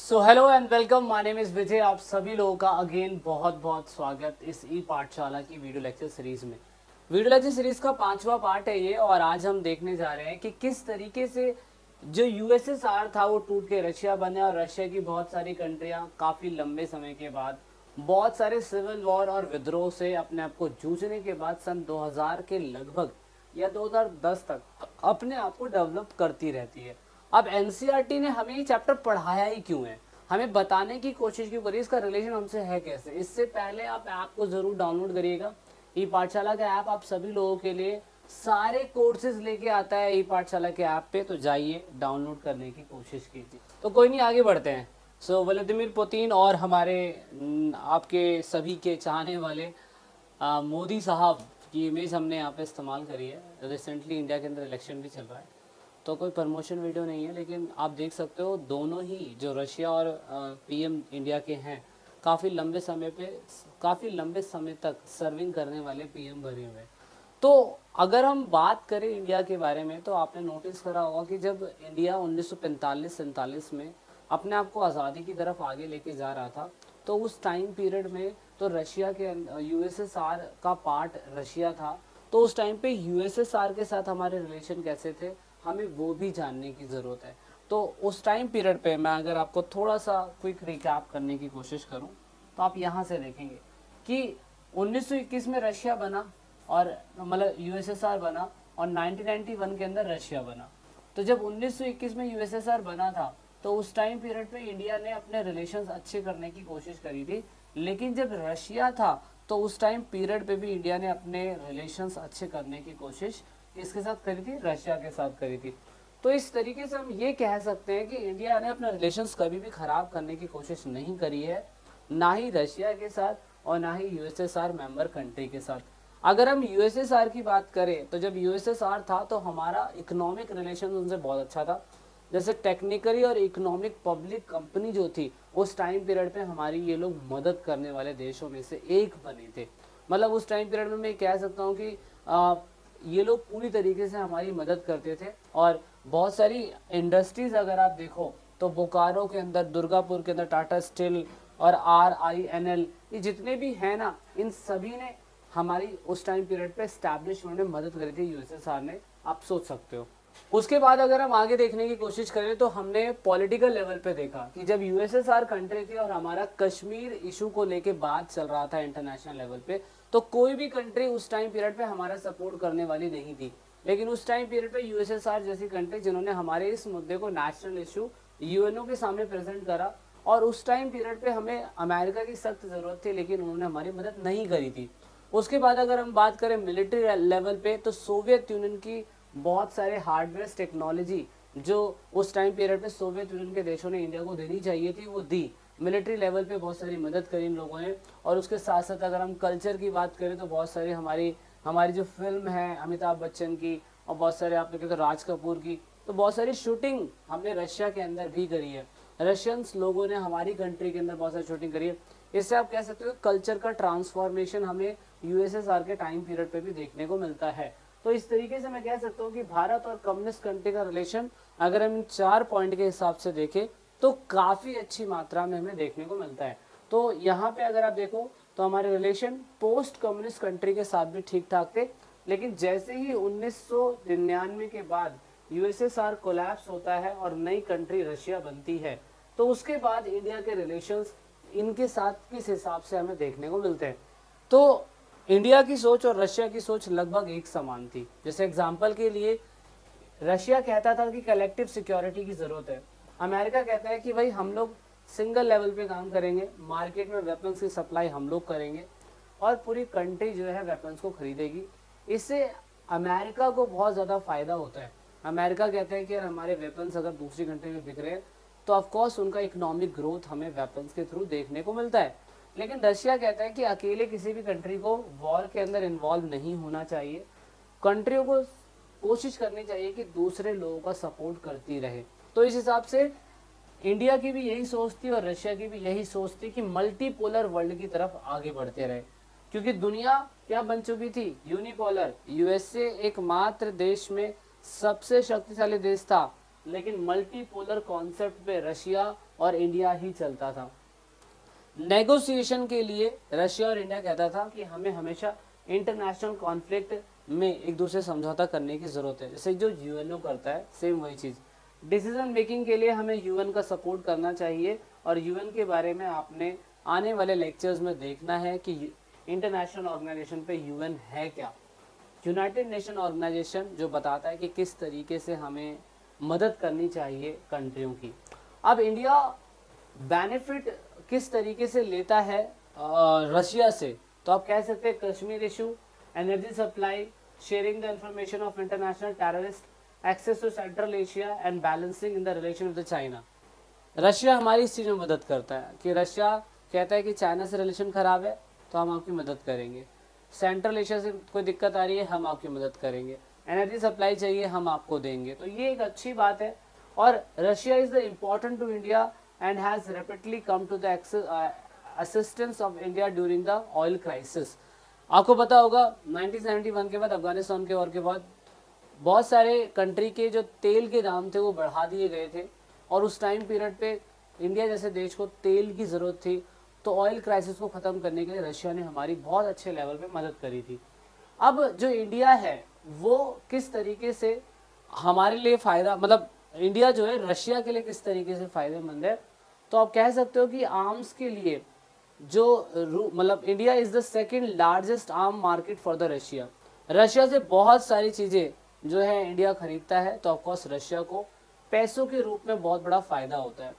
So hello and welcome, my name is Vijay. आप सभी लोगों का अगेन बहुत बहुत स्वागत इस ई पाठशाला की वीडियो लेक्चर सीरीज में। वीडियो लेक्चर सीरीज का 5वां पार्ट है ये, और आज हम देखने जा रहे हैं कि किस तरीके से जो यूएसएसआर था वो टूट के रशिया बने, और रशिया की बहुत सारी कंट्रियां काफ़ी लंबे समय के बाद बहुत सारे सिविल वॉर और विद्रोह से अपने आप को जूझने के बाद सन 2000 के लगभग या 2010 तक अपने आप को डेवलप करती रहती है। अब एनसीईआरटी ने हमें ये चैप्टर पढ़ाया ही क्यों है, हमें बताने की कोशिश क्यों करी, इसका रिलेशन हमसे है कैसे। इससे पहले आप ऐप को जरूर डाउनलोड करिएगा। ई पाठशाला का ऐप आप सभी लोगों के लिए सारे कोर्सेज लेके आता है ई पाठशाला के ऐप पे, तो जाइए डाउनलोड करने की कोशिश कीजिए। तो कोई नहीं, आगे बढ़ते हैं। व्लादिमीर पुतिन और हमारे आपके सभी के चाहने वाले मोदी साहब की इमेज हमने यहाँ पे इस्तेमाल करी है। रिसेंटली इंडिया के अंदर इलेक्शन भी चल रहा है, तो कोई प्रमोशन वीडियो नहीं है, लेकिन आप देख सकते हो दोनों ही जो रशिया और पीएम इंडिया के हैं काफ़ी लंबे समय तक सर्विंग करने वाले पीएम बने हुए हैं। तो अगर हम बात करें इंडिया के बारे में, तो आपने नोटिस करा होगा कि जब इंडिया 1945-47 में अपने आप को आज़ादी की तरफ आगे लेके जा रहा था, तो उस टाइम पीरियड में तो रशिया के यूएसएसआर का पार्ट रशिया था। तो उस टाइम पे यूएसएसआर के साथ हमारे रिलेशन कैसे थे, हमें वो भी जानने की ज़रूरत है। तो उस टाइम पीरियड पे मैं अगर आपको थोड़ा सा क्विक रिकैप करने की कोशिश करूं, तो आप यहाँ से देखेंगे कि 1921 में रशिया बना, और मतलब यूएसएसआर बना, और 1991 के अंदर रशिया बना। तो जब 1921 में यूएसएसआर बना था, तो उस टाइम पीरियड पे इंडिया ने अपने रिलेशंस अच्छे करने की कोशिश करी थी। लेकिन जब रशिया था, तो उस टाइम पीरियड पे भी इंडिया ने अपने रिलेशंस अच्छे करने की कोशिश किसके साथ करी थी, रशिया के साथ करी थी। तो इस तरीके से हम ये कह सकते हैं कि इंडिया ने अपने रिलेशंस कभी भी खराब करने की कोशिश नहीं करी है, ना ही रशिया के साथ और ना ही यूएसएसआर मेंबर कंट्री के साथ। अगर हम यूएसएसआर की बात करें, तो जब यूएसएसआर था तो हमारा इकोनॉमिक रिलेशन उनसे बहुत अच्छा था। जैसे टेक्निकली और इकोनॉमिक पब्लिक कंपनी जो थी, उस टाइम पीरियड पे हमारी ये लोग मदद करने वाले देशों में से एक बने थे। मतलब उस टाइम पीरियड में मैं कह सकता हूँ कि ये लोग पूरी तरीके से हमारी मदद करते थे। और बहुत सारी इंडस्ट्रीज अगर आप देखो, तो बोकारो के अंदर, दुर्गापुर के अंदर टाटा स्टील और RINL, ये जितने भी हैं ना, इन सभी ने हमारी उस टाइम पीरियड पे एस्टैब्लिशमेंट में मदद करी थी यूएसएसआर ने, आप सोच सकते हो। उसके बाद अगर हम आगे देखने की कोशिश करें, तो हमने पॉलिटिकल लेवल पे देखा कि जब यूएसएसआर कंट्री थी और हमारा कश्मीर इशू को लेके बात चल रहा था इंटरनेशनल लेवल पे, तो कोई भी कंट्री उस टाइम पीरियड पे हमारा सपोर्ट करने वाली नहीं थी। लेकिन उस टाइम पीरियड पे यूएसएसआर जैसी कंट्री, जिन्होंने हमारे इस मुद्दे को नेशनल इशू यूएनओ के सामने प्रेजेंट करा, और उस टाइम पीरियड पे हमें अमेरिका की सख्त ज़रूरत थी, लेकिन उन्होंने हमारी मदद नहीं करी थी। उसके बाद अगर हम बात करें मिलिट्री लेवल पे, तो सोवियत यूनियन की बहुत सारे हार्डवेयर टेक्नोलॉजी जो उस टाइम पीरियड पे सोवियत यूनियन के देशों ने इंडिया को देनी चाहिए थी, वो दी। मिलिट्री लेवल पे बहुत सारी मदद करी इन लोगों ने। और उसके साथ साथ अगर हम कल्चर की बात करें, तो बहुत सारी हमारी हमारी जो फिल्म है अमिताभ बच्चन की, और बहुत सारे आप देखें तो राज कपूर की, तो बहुत सारी शूटिंग हमने रशिया के अंदर भी करी है। रशियंस लोगों ने हमारी कंट्री के अंदर बहुत सारी शूटिंग करी है। इससे आप कह सकते हो कल्चर का ट्रांसफॉर्मेशन हमें यूएसएसआर के टाइम पीरियड पे भी देखने को मिलता है। तो इस तरीके से मैं कह सकता हूँ कि भारत और कम्युनिस्ट कंट्री का रिलेशन अगर हम इन 4 पॉइंट के हिसाब से देखें, तो काफ़ी अच्छी मात्रा में हमें देखने को मिलता है। तो यहाँ पे अगर आप देखो, तो हमारे रिलेशन पोस्ट कम्युनिस्ट कंट्री के साथ भी ठीक ठाक थे। लेकिन जैसे ही 1999 के बाद यूएसएसआर कोलैप्स होता है और नई कंट्री रशिया बनती है, तो उसके बाद इंडिया के रिलेशंस इनके साथ किस हिसाब से हमें देखने को मिलते हैं। तो इंडिया की सोच और रशिया की सोच लगभग एक समान थी। जैसे एग्जांपल के लिए, रशिया कहता था कि कलेक्टिव सिक्योरिटी की ज़रूरत है, अमेरिका कहता है कि भाई हम लोग सिंगल लेवल पे काम करेंगे, मार्केट में वेपन्स की सप्लाई हम लोग करेंगे, और पूरी कंट्री जो है वेपन्स को खरीदेगी। इससे अमेरिका को बहुत ज़्यादा फ़ायदा होता है। अमेरिका कहता है कि यार हमारे वेपन्स अगर दूसरी कंट्री में बिक रहे हैं, तो ऑफकोर्स उनका इकोनॉमिक ग्रोथ हमें वेपन्स के थ्रू देखने को मिलता है। लेकिन रशिया कहता है कि अकेले किसी भी कंट्री को वॉर के अंदर इन्वॉल्व नहीं होना चाहिए, कंट्रियों को कोशिश करनी चाहिए कि दूसरे लोगों का सपोर्ट करती रहे। तो इस हिसाब से इंडिया की भी यही सोच थी और रशिया की भी यही सोच थी कि मल्टीपोलर वर्ल्ड की तरफ आगे बढ़ते रहे। क्योंकि दुनिया क्या बन चुकी थी, यूनिपोलर। यूएसए एकमात्र देश में सबसे शक्तिशाली देश था, लेकिन मल्टीपोलर कॉन्सेप्ट पे रशिया और इंडिया ही चलता था। नेगोशिएशन के लिए रशिया और इंडिया कहता था कि हमें हमेशा इंटरनेशनल कॉन्फ्लिक्ट में एक दूसरे से समझौता करने की जरूरत है, जैसे जो यूएनओ करता है सेम वही चीज। डिसीजन मेकिंग के लिए हमें यूएन का सपोर्ट करना चाहिए, और यूएन के बारे में आपने आने वाले लेक्चर्स में देखना है कि इंटरनेशनल ऑर्गेनाइजेशन पे यूएन है क्या। यूनाइटेड नेशन ऑर्गेनाइजेशन जो बताता है कि किस तरीके से हमें मदद करनी चाहिए कंट्रियों की। अब इंडिया बेनिफिट किस तरीके से लेता है रशिया से, तो आप कह सकते हैं Kashmir issue, energy supply, sharing the information of international terrorist, access to central Asia and balancing in the relation with China. Russia हमारी इस चीज़ में मदद करता है कि रशिया कहता है कि चाइना से रिलेशन खराब है तो हम आपकी मदद करेंगे, सेंट्रल एशिया से कोई दिक्कत आ रही है हम आपकी मदद करेंगे, एनर्जी सप्लाई चाहिए हम आपको देंगे। तो ये एक अच्छी बात है। और Russia is the important to India and has rapidly come to the assistance of India during the oil crisis. आपको पता होगा 1971 के बाद, अफगानिस्तान के वॉर के बाद बहुत सारे कंट्री के जो तेल के दाम थे वो बढ़ा दिए गए थे, और उस टाइम पीरियड पे इंडिया जैसे देश को तेल की ज़रूरत थी, तो ऑयल क्राइसिस को ख़त्म करने के लिए रशिया ने हमारी बहुत अच्छे लेवल पे मदद करी थी। अब जो इंडिया है वो किस तरीके से हमारे लिए फ़ायदा, मतलब इंडिया जो है रशिया के लिए किस तरीके से फ़ायदेमंद है, तो आप कह सकते हो कि आर्म्स के लिए जो मतलब India is the second largest arm market for the Russia. Russia से बहुत सारी चीज़ें जो है इंडिया खरीदता है, तो ऑफकोर्स रशिया को पैसों के रूप में बहुत बड़ा फ़ायदा होता है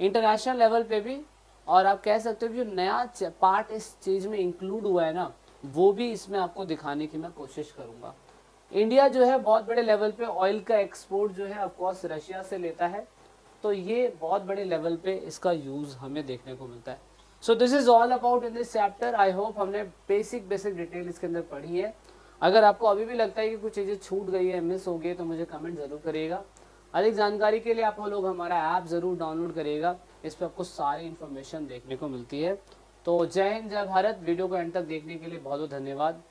इंटरनेशनल लेवल पे भी। और आप कह सकते हो कि जो नया पार्ट इस चीज़ में इंक्लूड हुआ है ना, वो भी इसमें आपको दिखाने की मैं कोशिश करूँगा। इंडिया जो है बहुत बड़े लेवल पे ऑयल का एक्सपोर्ट जो है ऑफकोर्स रशिया से लेता है, तो ये बहुत बड़े लेवल पे इसका यूज़ हमें देखने को मिलता है। So this is all about in this chapter. I hope हमने बेसिक डिटेल इसके अंदर पढ़ी है। अगर आपको अभी भी लगता है कि कुछ चीज़ें छूट गई है, मिस हो गई, तो मुझे कमेंट ज़रूर करिएगा। अधिक जानकारी के लिए आप लोग हमारा ऐप ज़रूर डाउनलोड करिएगा, इस पर आपको सारी इन्फॉर्मेशन देखने को मिलती है। तो जय हिंद, जय भारत। वीडियो को एंड तक देखने के लिए बहुत बहुत धन्यवाद।